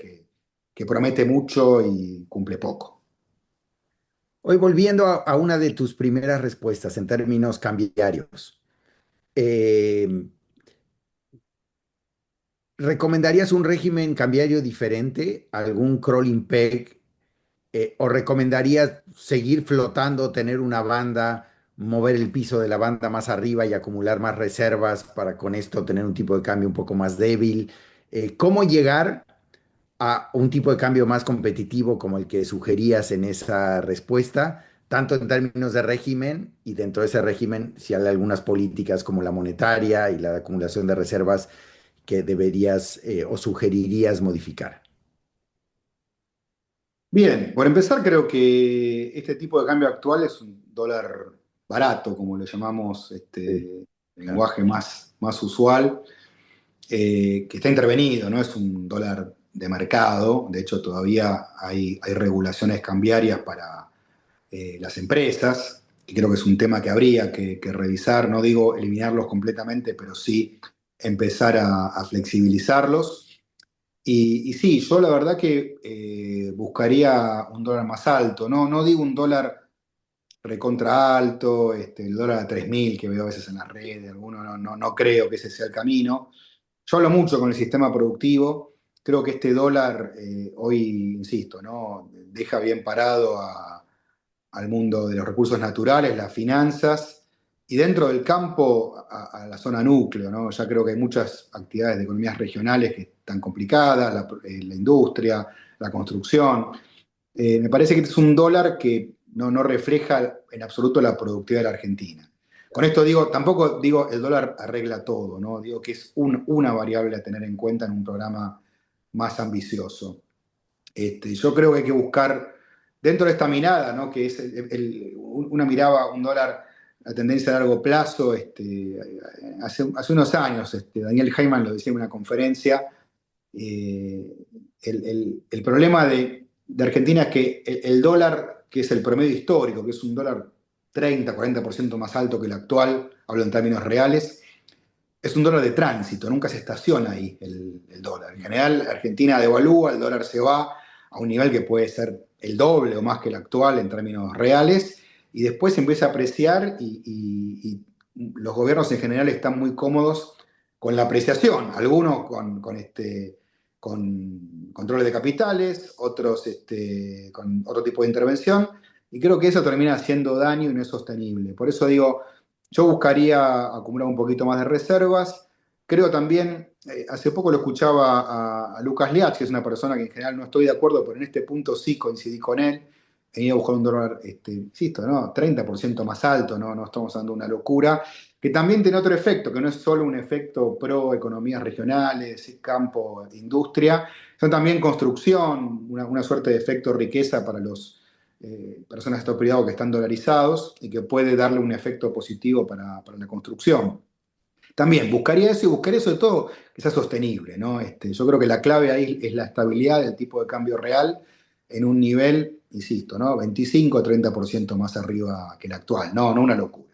que promete mucho y cumple poco. Hoy volviendo a una de tus primeras respuestas en términos cambiarios, eh, ¿recomendarías un régimen cambiario diferente, algún crawling peg, o recomendarías seguir flotando, tener una banda, mover el piso de la banda más arriba y acumular más reservas para con esto tener un tipo de cambio un poco más débil? ¿Cómo llegar a un tipo de cambio más competitivo como el que sugerías en esa respuesta, tanto en términos de régimen y dentro de ese régimen, si hay algunas políticas como la monetaria y la acumulación de reservas que deberías o sugerirías modificar? Bien, por empezar, creo que este tipo de cambio actual es un dólar barato, como le llamamos Sí, claro. lenguaje más usual, que está intervenido, no es un dólar de mercado. De hecho, todavía hay regulaciones cambiarias para las empresas, que creo que es un tema que habría que revisar. No digo eliminarlos completamente, pero sí empezar a flexibilizarlos. Y sí, yo la verdad que buscaría un dólar más alto, no digo un dólar recontra alto, el dólar a 3.000 que veo a veces en las redes, algunos no creo que ese sea el camino. Yo hablo mucho con el sistema productivo, creo que este dólar hoy, insisto, ¿no? Deja bien parado al mundo de los recursos naturales, las finanzas, y dentro del campo a la zona núcleo, ¿no? Ya creo que hay muchas actividades de economías regionales que están complicadas, la industria, la construcción. Me parece que este es un dólar que no refleja en absoluto la productividad de la Argentina. Con esto digo, tampoco digo el dólar arregla todo, ¿no? Digo que es una variable a tener en cuenta en un programa más ambicioso. Yo creo que hay que buscar, dentro de esta mirada, ¿no? Que es una mirada, un dólar, la tendencia a largo plazo. Hace unos años, Daniel Heyman lo decía en una conferencia, eh, el problema de Argentina es que el dólar, que es el promedio histórico, que es un dólar 30-40% más alto que el actual, hablo en términos reales, es un dólar de tránsito, nunca se estaciona ahí el dólar. En general, Argentina devalúa, el dólar se va a un nivel que puede ser el doble o más que el actual en términos reales, y después se empieza a apreciar y los gobiernos en general están muy cómodos con la apreciación, algunos con controles de capitales, otros con otro tipo de intervención, y creo que eso termina haciendo daño y no es sostenible. Por eso digo, yo buscaría acumular un poquito más de reservas. Creo también, hace poco lo escuchaba a Lucas Liach, que es una persona que en general no estoy de acuerdo, pero en este punto sí coincidí con él. Venía a buscar un dólar, insisto, ¿no? 30% más alto, no estamos dando una locura. que también tiene otro efecto, que no es solo un efecto pro economías regionales, campo, industria, son también construcción, una suerte de efecto riqueza para los personas de sector privado que están dolarizados y que puede darle un efecto positivo para la construcción. También buscaría eso y buscaría sobre todo que sea sostenible, ¿no? Yo creo que la clave ahí es la estabilidad del tipo de cambio real en un nivel, insisto, ¿no? 25 o 30% más arriba que el actual, no una locura.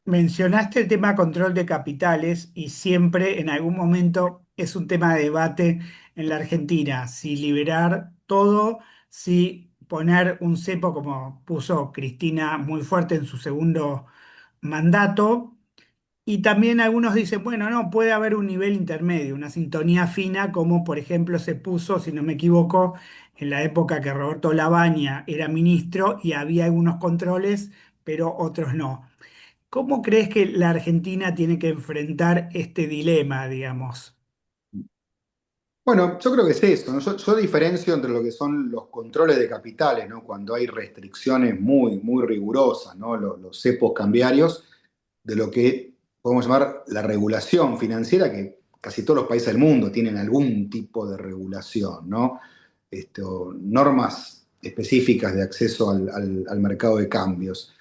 Mencionaste el tema control de capitales y siempre en algún momento es un tema de debate en la Argentina, si liberar todo, si poner un cepo como puso Cristina muy fuerte en su segundo mandato. Y también algunos dicen, bueno, no, puede haber un nivel intermedio, una sintonía fina, como por ejemplo se puso, si no me equivoco, en la época que Roberto Labaña era ministro y había algunos controles, pero otros no. ¿Cómo crees que la Argentina tiene que enfrentar este dilema, digamos? Bueno, yo creo que es eso, ¿no? Yo diferencio entre lo que son los controles de capitales, ¿no? Cuando hay restricciones muy rigurosas, ¿no? Los cepos cambiarios, de lo que podemos llamar la regulación financiera, que casi todos los países del mundo tienen algún tipo de regulación, ¿no? O normas específicas de acceso al mercado de cambios.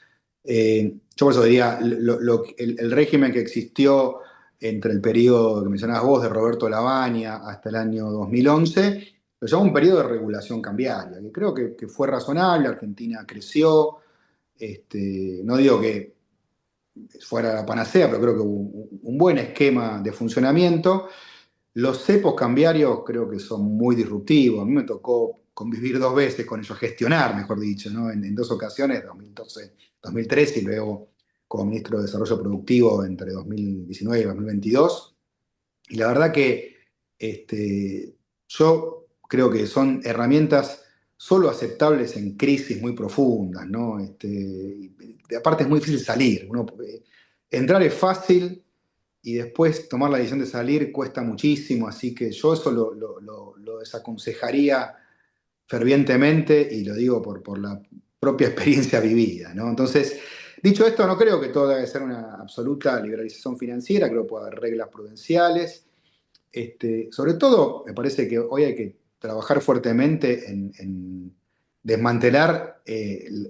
Yo por eso diría, el régimen que existió entre el periodo que mencionabas vos, de Roberto Labaña, hasta el año 2011, lo llamo un periodo de regulación cambiaria, que creo que fue razonable. Argentina creció, no digo que fuera la panacea, pero creo que hubo un buen esquema de funcionamiento. Los cepos cambiarios creo que son muy disruptivos. A mí me tocó convivir dos veces con ellos, gestionar, mejor dicho, ¿no? En dos ocasiones, 2012, 2013, y luego como ministro de Desarrollo Productivo entre 2019 y 2022. Y la verdad que yo creo que son herramientas solo aceptables en crisis muy profundas, ¿no? Y aparte es muy difícil salir. Entrar es fácil y después tomar la decisión de salir cuesta muchísimo, así que yo eso lo desaconsejaría fervientemente y lo digo por la propia experiencia vivida, ¿no? Entonces, dicho esto, no creo que todo debe ser una absoluta liberalización financiera, creo que puede haber reglas prudenciales. Sobre todo, me parece que hoy hay que trabajar fuertemente en desmantelar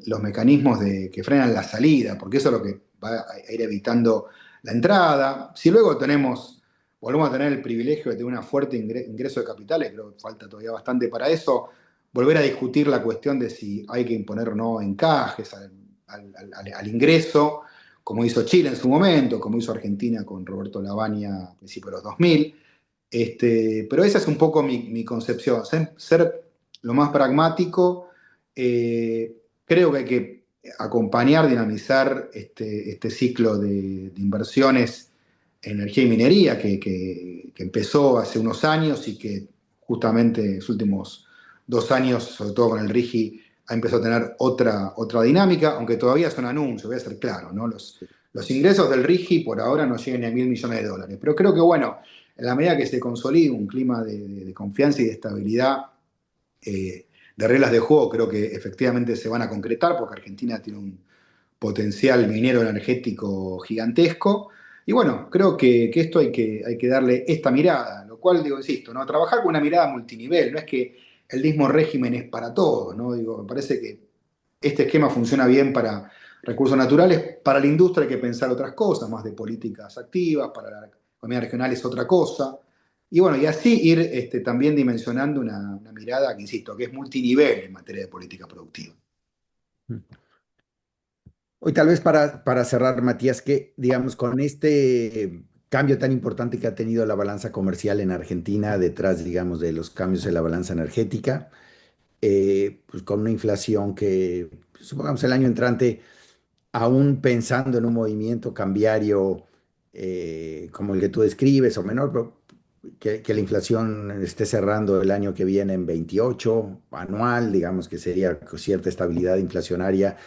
los mecanismos que frenan la salida, porque eso es lo que va a ir evitando la entrada. Si luego volvemos a tener el privilegio de tener un fuerte ingreso de capitales, creo que falta todavía bastante para eso, volver a discutir la cuestión de si hay que imponer o no encajes al ingreso, como hizo Chile en su momento, como hizo Argentina con Roberto Labaña a principios de los 2000. Pero esa es un poco mi concepción, ser lo más pragmático. Creo que hay que acompañar, dinamizar este ciclo de inversiones en energía y minería que empezó hace unos años y que justamente en los últimos 2 años, sobre todo con el RIGI, ha empezado a tener otra dinámica, aunque todavía son anuncios, voy a ser claro, ¿no? Los ingresos del RIGI por ahora no llegan ni a $1.000 millones, pero creo que, bueno, en la medida que se consolide un clima de confianza y de estabilidad, de reglas de juego, creo que efectivamente se van a concretar, porque Argentina tiene un potencial minero energético gigantesco. Y bueno, creo que esto hay que darle esta mirada, lo cual, digo, insisto, ¿no? Trabajar con una mirada multinivel, no es que el mismo régimen es para todos, ¿no? Digo, me parece que este esquema funciona bien para recursos naturales, para la industria hay que pensar otras cosas, más de políticas activas, para la economía regional es otra cosa. Y bueno, y así ir también dimensionando una mirada que, insisto, que es multinivel en materia de política productiva. Hoy tal vez para cerrar, Matías, que digamos con este cambio tan importante que ha tenido la balanza comercial en Argentina, detrás, digamos, de los cambios en la balanza energética, pues con una inflación que, supongamos, el año entrante, aún pensando en un movimiento cambiario como el que tú describes o menor, pero que la inflación esté cerrando el año que viene en 28 anual, digamos que sería cierta estabilidad inflacionaria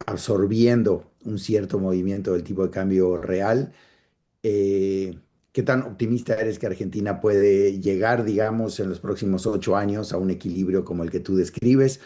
absorbiendo un cierto movimiento del tipo de cambio real. ¿Qué tan optimista eres que Argentina puede llegar, digamos, en los próximos 8 años a un equilibrio como el que tú describes?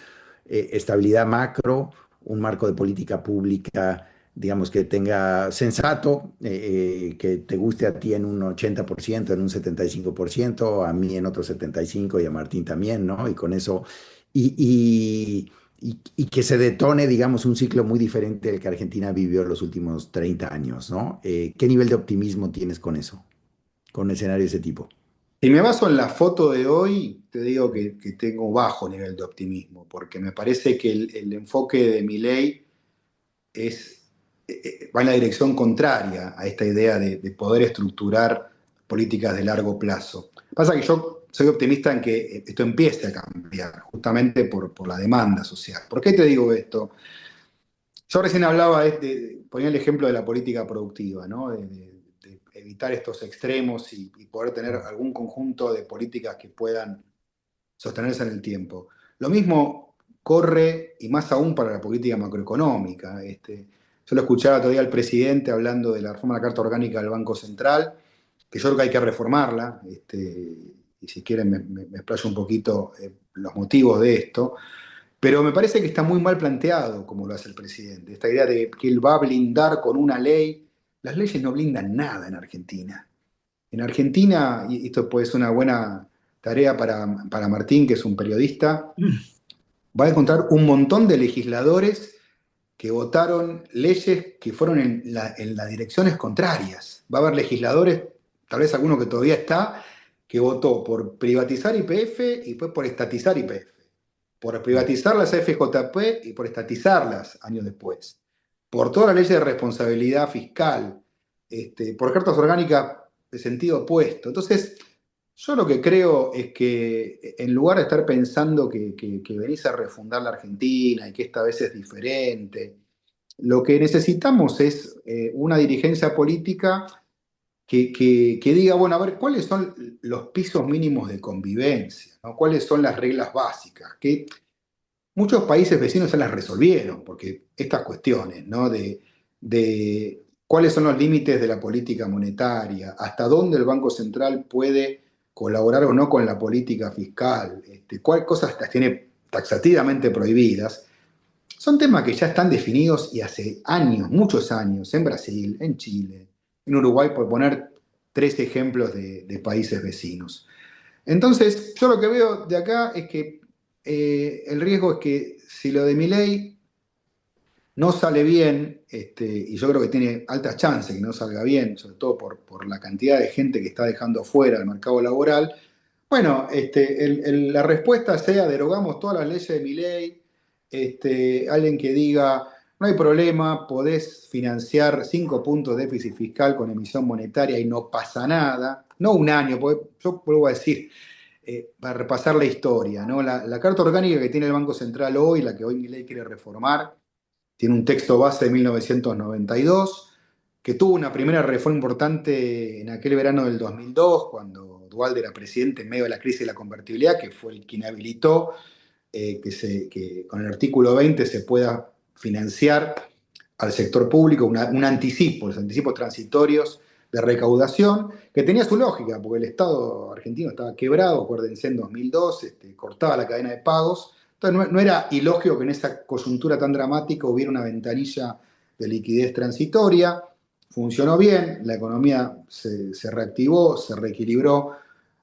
Estabilidad macro, un marco de política pública digamos, que tenga sensato, que te guste a ti en un 80%, en un 75%, a mí en otro 75% y a Martín también, ¿no? Y con eso, y, y que se detone, digamos, un ciclo muy diferente del que Argentina vivió los últimos 30 años, ¿no? ¿Qué nivel de optimismo tienes con eso, con un escenario de ese tipo? Si me baso en la foto de hoy, te digo que tengo bajo nivel de optimismo, porque me parece que el enfoque de Milei va en la dirección contraria a esta idea de poder estructurar políticas de largo plazo. Pasa que yo soy optimista en que esto empiece a cambiar, justamente por la demanda social. ¿Por qué te digo esto? Yo recién hablaba, ponía el ejemplo de la política productiva, ¿no? De evitar estos extremos y poder tener algún conjunto de políticas que puedan sostenerse en el tiempo. Lo mismo corre, y más aún para la política macroeconómica. Yo lo escuchaba todavía al presidente hablando de la reforma de la Carta Orgánica del Banco Central, que yo creo que hay que reformarla, y si quieren me explayo un poquito los motivos de esto, pero me parece que está muy mal planteado como lo hace el presidente. Esta idea de que él va a blindar con una ley. Las leyes no blindan nada en Argentina. En Argentina, y esto puede ser una buena tarea para Martín, que es un periodista, va a encontrar un montón de legisladores que votaron leyes que fueron en las direcciones contrarias. Va a haber legisladores, tal vez alguno que todavía está, que votó por privatizar YPF y después por estatizar YPF, por privatizar las FJP y por estatizarlas años después, por toda la ley de responsabilidad fiscal, por cartas orgánicas de sentido opuesto. Entonces, yo lo que creo es que en lugar de estar pensando que venís a refundar la Argentina y que esta vez es diferente, lo que necesitamos es una dirigencia política que diga, bueno, a ver, ¿cuáles son los pisos mínimos de convivencia? ¿No? ¿Cuáles son las reglas básicas? Que muchos países vecinos se las resolvieron, porque estas cuestiones, ¿no? De cuáles son los límites de la política monetaria, hasta dónde el Banco Central puede colaborar o no con la política fiscal, cuáles cosas las tiene taxativamente prohibidas, son temas que ya están definidos y hace años, muchos años, en Brasil, en Chile, en Uruguay, por poner tres ejemplos de países vecinos. Entonces, yo lo que veo de acá es que el riesgo es que si lo de Milei no sale bien, y yo creo que tiene altas chances que no salga bien, sobre todo por la cantidad de gente que está dejando fuera del mercado laboral, bueno, la respuesta sea derogamos todas las leyes de Milei, alguien que diga no hay problema, podés financiar 5 puntos de déficit fiscal con emisión monetaria y no pasa nada, no un año, porque yo vuelvo a decir, para repasar la historia, ¿no? La carta orgánica que tiene el Banco Central hoy, la que hoy Milei quiere reformar, tiene un texto base de 1992, que tuvo una primera reforma importante en aquel verano del 2002, cuando Duhalde era presidente en medio de la crisis de la convertibilidad, que fue el quien habilitó que con el artículo 20 se pueda financiar al sector público un anticipo, los anticipos transitorios de recaudación, que tenía su lógica, porque el Estado argentino estaba quebrado, acuérdense, en 2002, cortaba la cadena de pagos. Entonces no era ilógico que en esa coyuntura tan dramática hubiera una ventanilla de liquidez transitoria. Funcionó bien, la economía se reactivó, se reequilibró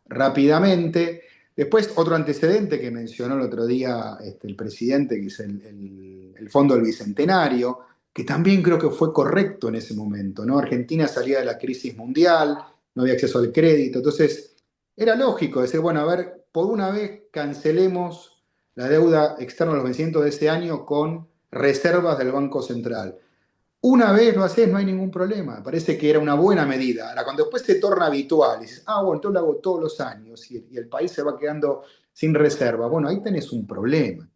rápidamente. Después, otro antecedente que mencionó el otro día el presidente, que es el Fondo del Bicentenario, que también creo que fue correcto en ese momento, ¿no? Argentina salía de la crisis mundial, no había acceso al crédito, entonces era lógico decir, bueno, a ver, por una vez cancelemos la deuda externa a los vencimientos de ese año con reservas del Banco Central. Una vez lo haces, no hay ningún problema. Parece que era una buena medida. Ahora, cuando después se torna habitual y dices, bueno, entonces lo hago todos los años y el país se va quedando sin reserva, bueno, ahí tenés un problema.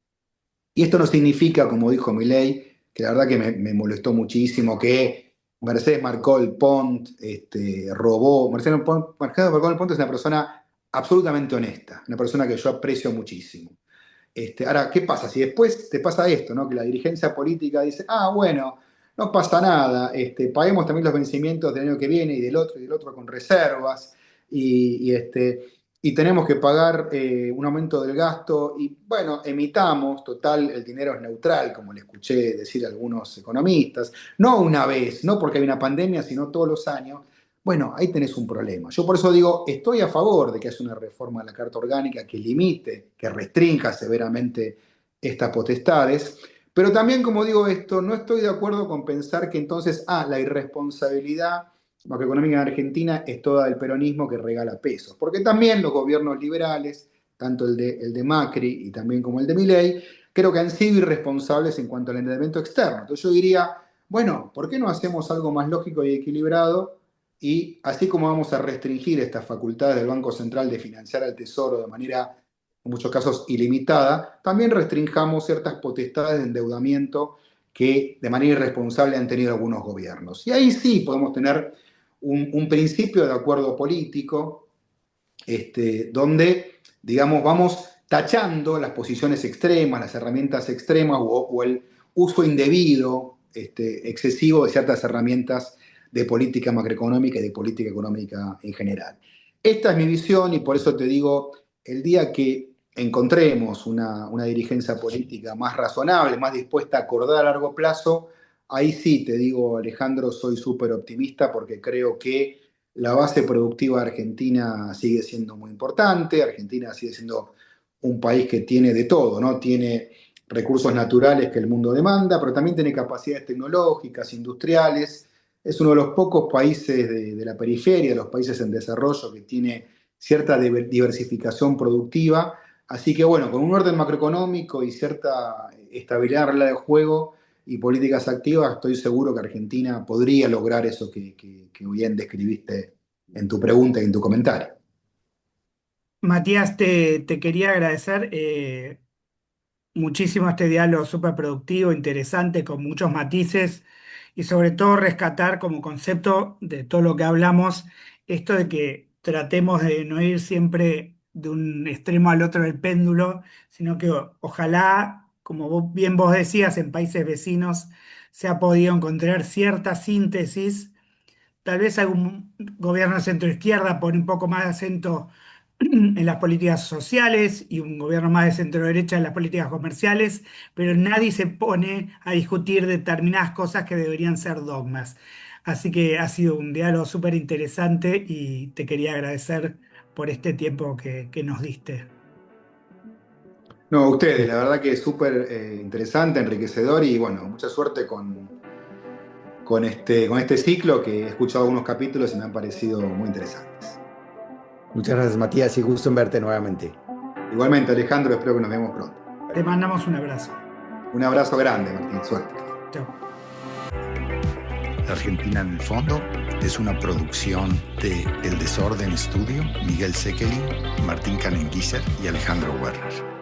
Y esto no significa, como dijo Milei, que la verdad que me molestó muchísimo, que Mercedes marcó el Pont, robó. Mercedes marcó el Pont es una persona absolutamente honesta, una persona que yo aprecio muchísimo. Ahora, ¿qué pasa? Si después te pasa esto, ¿no? Que la dirigencia política dice, bueno, no pasa nada, paguemos también los vencimientos del año que viene y del otro con reservas, y y tenemos que pagar un aumento del gasto y bueno, emitamos, total, el dinero es neutral, como le escuché decir a algunos economistas, no una vez, no porque hay una pandemia, sino todos los años. Bueno, ahí tenés un problema. Yo por eso digo, estoy a favor de que haya una reforma de la Carta Orgánica que limite, que restrinja severamente estas potestades, pero también, como digo esto, no estoy de acuerdo con pensar que entonces, la irresponsabilidad macroeconómica en Argentina es toda del peronismo que regala pesos, porque también los gobiernos liberales, tanto el de Macri y también como el de Milei, creo que han sido irresponsables en cuanto al endeudamiento externo. Entonces yo diría, bueno, ¿por qué no hacemos algo más lógico y equilibrado? Y así como vamos a restringir estas facultades del Banco Central de financiar al Tesoro de manera, en muchos casos, ilimitada, también restringamos ciertas potestades de endeudamiento que de manera irresponsable han tenido algunos gobiernos. Y ahí sí podemos tener un principio de acuerdo político, donde, digamos, vamos tachando las posiciones extremas, las herramientas extremas o el uso indebido, excesivo de ciertas herramientas de política macroeconómica y de política económica en general. Esta es mi visión y por eso te digo, el día que encontremos una dirigencia política más razonable, más dispuesta a acordar a largo plazo, ahí sí te digo, Alejandro, soy súper optimista porque creo que la base productiva argentina sigue siendo muy importante. Argentina sigue siendo un país que tiene de todo, ¿no? Tiene recursos naturales que el mundo demanda, pero también tiene capacidades tecnológicas, industriales. Es uno de los pocos países de la periferia, de los países en desarrollo, que tiene cierta diversificación productiva. Así que bueno, con un orden macroeconómico y cierta estabilidad en reglas de juego y políticas activas, estoy seguro que Argentina podría lograr eso que bien describiste en tu pregunta y en tu comentario. Matías, te quería agradecer muchísimo este diálogo súper productivo, interesante, con muchos matices y sobre todo rescatar como concepto de todo lo que hablamos, esto de que tratemos de no ir siempre de un extremo al otro del péndulo, sino que ojalá, como bien vos decías, en países vecinos se ha podido encontrar cierta síntesis. Tal vez algún gobierno de centro-izquierda pone un poco más de acento en las políticas sociales y un gobierno más de centro-derecha en las políticas comerciales, pero nadie se pone a discutir determinadas cosas que deberían ser dogmas. Así que ha sido un diálogo súper interesante y te quería agradecer por este tiempo que nos diste. No, ustedes, la verdad que es súper interesante, enriquecedor y bueno, mucha suerte con este ciclo que he escuchado algunos capítulos y me han parecido muy interesantes. Muchas gracias, Matías, y gusto en verte nuevamente. Igualmente, Alejandro, espero que nos vemos pronto. Te mandamos un abrazo. Un abrazo grande, Martín, suerte. Chao. Argentina en el fondo es una producción de El Desorden Estudio, Miguel Sekelin, Martín Canenguícer y Alejandro Werner.